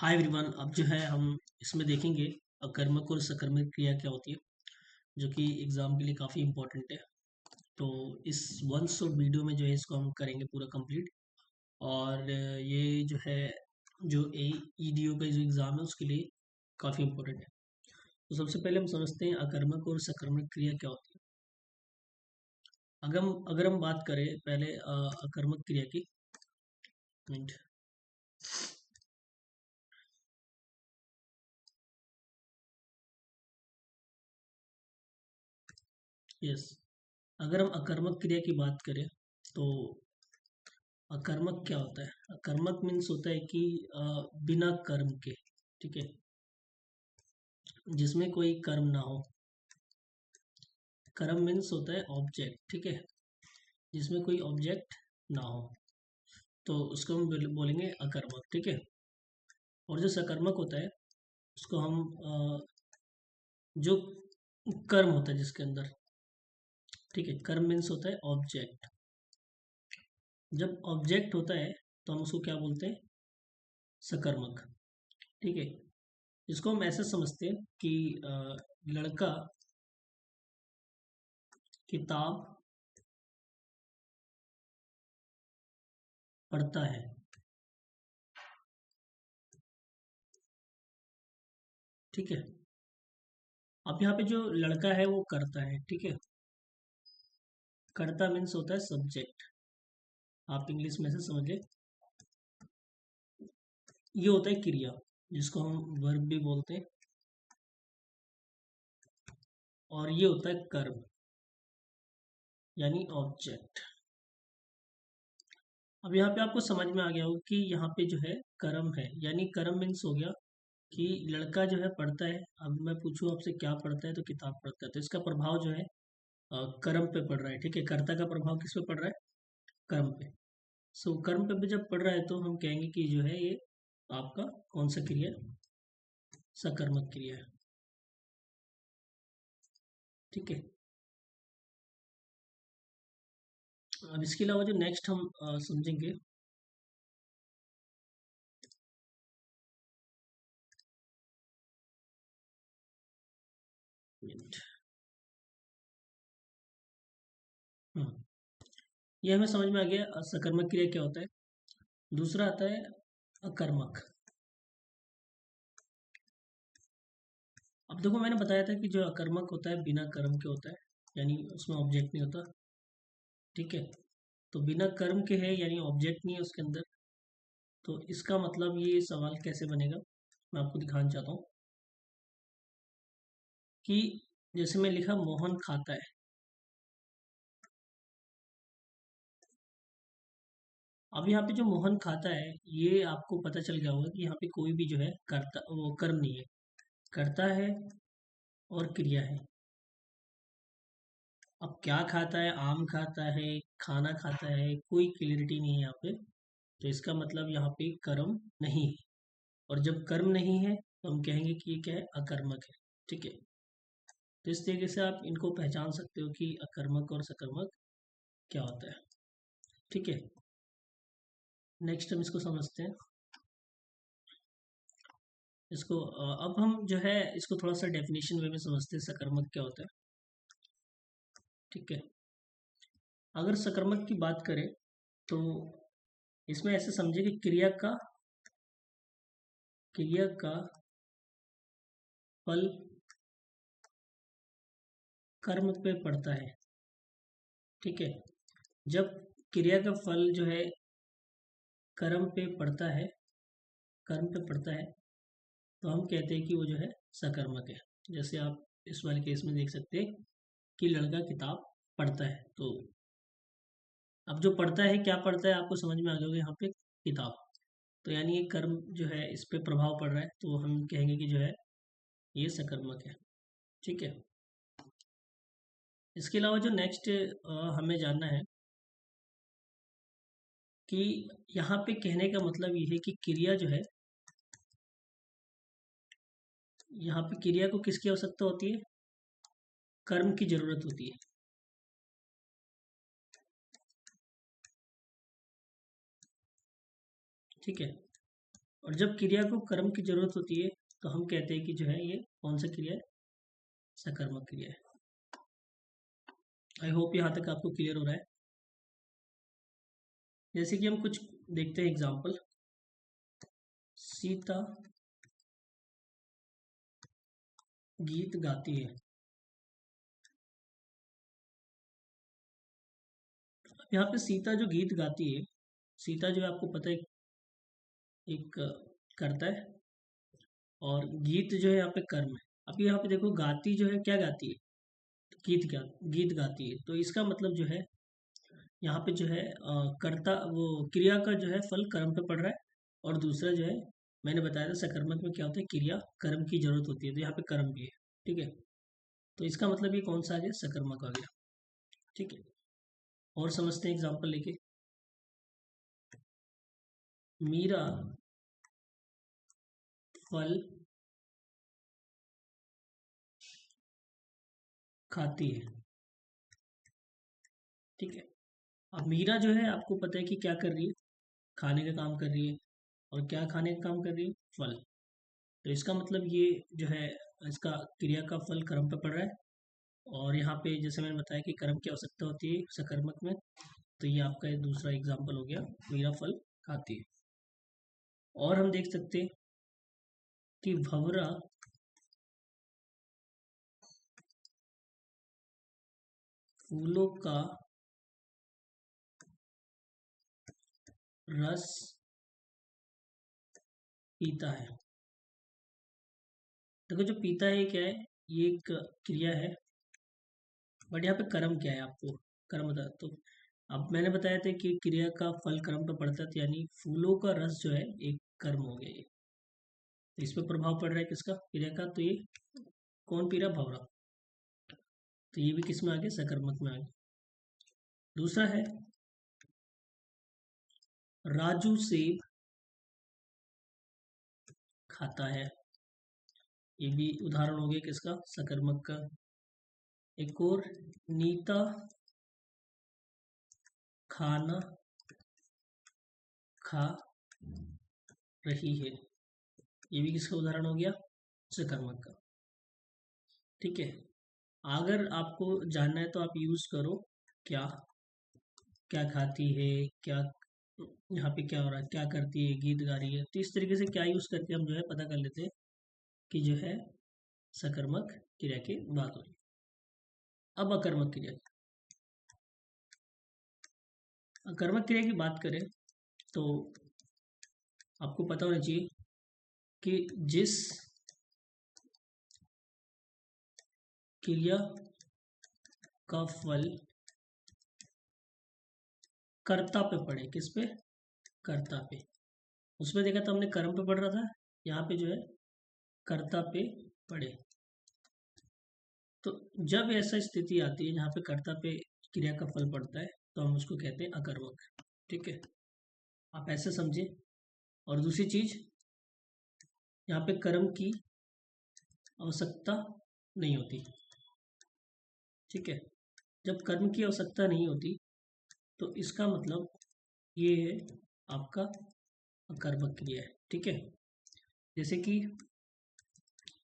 Hi everyone. अब जो है हम इसमें देखेंगे अकर्मक और सकर्मक क्रिया क्या होती है, जो कि एग्ज़ाम के लिए काफ़ी इंपॉर्टेंट है। तो इस वन शॉट वीडियो में जो है इसको हम करेंगे पूरा कंप्लीट। और ये जो है जो ईडीओ का जो एग्ज़ाम है उसके लिए काफ़ी इंपॉर्टेंट है। तो सबसे पहले हम समझते हैं अकर्मक और सकर्मक क्रिया क्या होती है। अगर हम बात करें पहले अकर्मक क्रिया की। मिनट। यस। अगर हम अकर्मक क्रिया की बात करें तो अकर्मक क्या होता है? अकर्मक मीन्स होता है कि बिना कर्म के। ठीक है, जिसमें कोई कर्म ना हो। कर्म मीन्स होता है ऑब्जेक्ट। ठीक है, जिसमें कोई ऑब्जेक्ट ना हो तो उसको हम बोलेंगे अकर्मक। ठीक है। और जो सकर्मक होता है उसको हम जो कर्म होता है जिसके अंदर। ठीक है, कर्म मीन्स होता है ऑब्जेक्ट। जब ऑब्जेक्ट होता है तो हम उसको क्या बोलते हैं? सकर्मक। ठीक है, इसको हम ऐसे समझते हैं कि लड़का किताब पढ़ता है। ठीक है, अब यहाँ पे जो लड़का है वो करता है। ठीक है, करता मीन्स होता है सब्जेक्ट। आप इंग्लिश में से समझे, ये होता है क्रिया जिसको हम वर्ब भी बोलते हैं। और ये होता है कर्म यानी ऑब्जेक्ट। अब यहाँ पे आपको समझ में आ गया होगा कि यहाँ पे जो है कर्म है, यानी कर्म मीन्स हो गया कि लड़का जो है पढ़ता है। अब मैं पूछूं आपसे क्या पढ़ता है, तो किताब पढ़ता है। तो इसका प्रभाव जो है कर्म पे पड़ रहा है। ठीक है, कर्ता का प्रभाव किस पे पड़ रहा है? कर्म पे। सो कर्म पे भी जब पड़ रहा है तो हम कहेंगे कि जो है ये आपका कौन सा क्रिया है? सकर्मक क्रिया है। ठीक है, अब इसके अलावा जो नेक्स्ट हम समझेंगे। मिनट। हम्म, ये हमें समझ में आ गया सकर्मक क्रिया क्या होता है। दूसरा आता है अकर्मक। अब देखो, मैंने बताया था कि जो अकर्मक होता है बिना कर्म के होता है, यानी उसमें ऑब्जेक्ट नहीं होता। ठीक है, तो बिना कर्म के है यानी ऑब्जेक्ट नहीं है उसके अंदर। तो इसका मतलब ये सवाल कैसे बनेगा, मैं आपको दिखाना चाहता हूँ कि जैसे मैं लिखा मोहन खाता है। अब यहाँ पे जो मोहन खाता है, ये आपको पता चल गया होगा कि यहाँ पे कोई भी जो है कर्ता वो कर्म नहीं है। कर्ता है और क्रिया है। अब क्या खाता है? आम खाता है, खाना खाता है, कोई क्लियरिटी नहीं है यहाँ पे। तो इसका मतलब यहाँ पे कर्म नहीं है। और जब कर्म नहीं है तो हम कहेंगे कि ये क्या है? अकर्मक है। ठीक है, तो इस तरीके से आप इनको पहचान सकते हो कि अकर्मक और सकर्मक क्या होता है। ठीक है, नेक्स्ट हम इसको समझते हैं। इसको अब हम जो है इसको थोड़ा सा डेफिनेशन वे में समझते हैं सकर्मक क्या होता है। ठीक है, अगर सकर्मक की बात करें तो इसमें ऐसे समझे कि क्रिया का फल कर्म पे पड़ता है। ठीक है, जब क्रिया का फल जो है कर्म पे पड़ता है, कर्म पे पड़ता है, तो हम कहते हैं कि वो जो है सकर्मक है। जैसे आप इस वाले केस में देख सकते हैं कि लड़का किताब पढ़ता है। तो अब जो पढ़ता है क्या पढ़ता है आपको समझ में आ गया होगा यहाँ पे, किताब। तो यानी ये कर्म जो है इस पे प्रभाव पड़ रहा है, तो हम कहेंगे कि जो है ये सकर्मक है। ठीक है, इसके अलावा जो नेक्स्ट हमें जानना है कि यहाँ पे कहने का मतलब ये है कि क्रिया जो है, यहाँ पे क्रिया को किसकी आवश्यकता होती है? कर्म की जरूरत होती है। ठीक है, और जब क्रिया को कर्म की जरूरत होती है तो हम कहते हैं कि जो है ये कौन सा क्रिया है, सकर्मक क्रिया है। आई होप यहाँ तक आपको क्लियर हो रहा है। जैसे कि हम कुछ देखते हैं एग्जाम्पल। सीता गीत गाती है। यहाँ पे सीता जो गीत गाती है, सीता जो है आपको पता है एक करता है, और गीत जो है यहाँ पे कर्म है। अब यहाँ पे देखो गाती जो है क्या गाती है, गीत, क्या गीत गाती है, तो इसका मतलब जो है यहाँ पे जो है कर्ता वो क्रिया का जो है फल कर्म पे पड़ रहा है। और दूसरा जो है मैंने बताया था सकर्मक में क्या होता है, क्रिया कर्म की जरूरत होती है, तो यहाँ पे कर्म भी है। ठीक है, तो इसका मतलब ये कौन सा आ गया, सकर्मक आ गया। ठीक है, और समझते हैं एग्जाम्पल लेके। मीरा फल खाती है। ठीक है, अब मीरा जो है आपको पता है कि क्या कर रही है, खाने का काम कर रही है। और क्या खाने का काम कर रही है, फल। तो इसका मतलब ये जो है इसका क्रिया का फल कर्म पे पड़ रहा है। और यहाँ पे जैसे मैंने बताया कि कर्म की आवश्यकता होती है सकर्मक में, तो ये आपका ये दूसरा एग्जाम्पल हो गया, मीरा फल खाती है। और हम देख सकते हैं कि भंवरा फूलों का रस पीता है। देखो जो पीता है क्या है, ये एक क्रिया है, बट यहाँ पे कर्म क्या है आपको कर्म बता। तो अब मैंने बताया था कि क्रिया का फल कर्म पे पड़ता है, तो यानी फूलों का रस जो है एक कर्म हो गया ये। तो इस पे प्रभाव पड़ रहा है किसका, क्रिया का, तो ये कौन पी रहा, भंवरा। तो ये भी किस में आ गया, सकर्मक में आ गया। दूसरा है राजू सेब खाता है। ये भी उदाहरण हो गया किसका, सकर्मक का। एक और, नीता खाना खा रही है। ये भी किसका उदाहरण हो गया, सकर्मक का। ठीक है, अगर आपको जानना है तो आप यूज करो क्या, क्या खाती है, क्या यहाँ पे क्या हो रहा है, क्या करती है, गीत गा रही है। तो इस तरीके से क्या यूज करके हम जो है पता कर लेते हैं कि जो है सकर्मक क्रिया की बात हो रही है। अब अकर्मक क्रिया, अकर्मक क्रिया की बात करें तो आपको पता होना चाहिए कि जिस क्रिया का फल कर्ता पे पड़े, किस पे, कर्ता पे। उसमें देखा था हमने कर्म पे पड़ रहा था, यहाँ पे जो है कर्ता पे पड़े। तो जब ऐसा स्थिति आती है जहाँ पे कर्ता पे क्रिया का फल पड़ता है, तो हम उसको कहते हैं अकर्मक। ठीक है, आप ऐसे समझे। और दूसरी चीज, यहाँ पे कर्म की आवश्यकता नहीं होती। ठीक है, जब कर्म की आवश्यकता नहीं होती तो इसका मतलब ये है आपका अकर्मक क्रिया है। ठीक है, जैसे कि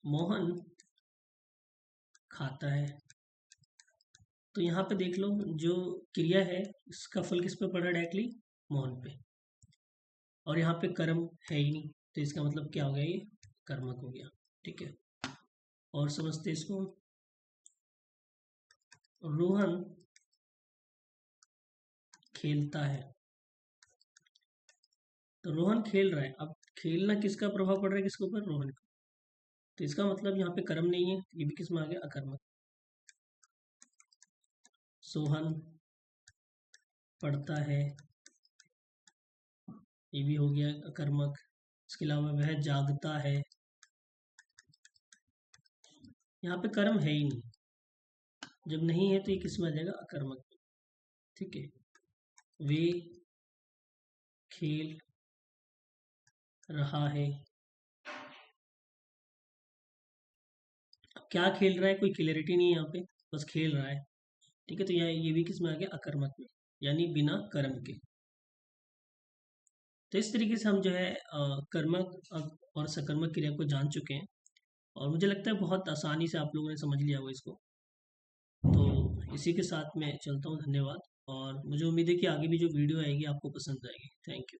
मोहन खाता है, तो यहाँ पे देख लो जो क्रिया है इसका फल किस पे पड़ रहा है, डायरेक्टली मोहन पे। और यहाँ पे कर्म है ही नहीं, तो इसका मतलब क्या हो गया, ये कर्मक हो गया। ठीक है, और समझते इसको। रोहन खेलता है, तो रोहन खेल रहा है। अब खेलना किसका प्रभाव पड़ रहा है, किसके ऊपर, रोहन का। तो इसका मतलब यहाँ पे कर्म नहीं है, ये भी किस में आ गया, अकर्मक। सोहन पढ़ता है, ये भी हो गया अकर्मक। इसके अलावा वह जागता है, यहाँ पे कर्म है ही नहीं, जब नहीं है तो ये किस में आ जाएगा, अकर्मक। ठीक है, वे खेल रहा है, क्या खेल रहा है कोई क्लियरिटी नहीं है यहाँ पे, बस खेल रहा है। ठीक है, तो यहाँ ये भी किस में आ गया, अकर्मक में, यानी बिना कर्म के। तो इस तरीके से हम जो है कर्मक और सकर्मक क्रिया को जान चुके हैं, और मुझे लगता है बहुत आसानी से आप लोगों ने समझ लिया होगा इसको। तो इसी के साथ मैं चलता हूँ, धन्यवाद। और मुझे उम्मीद है कि आगे भी जो वीडियो आएगी आपको पसंद आएगी। Thank you.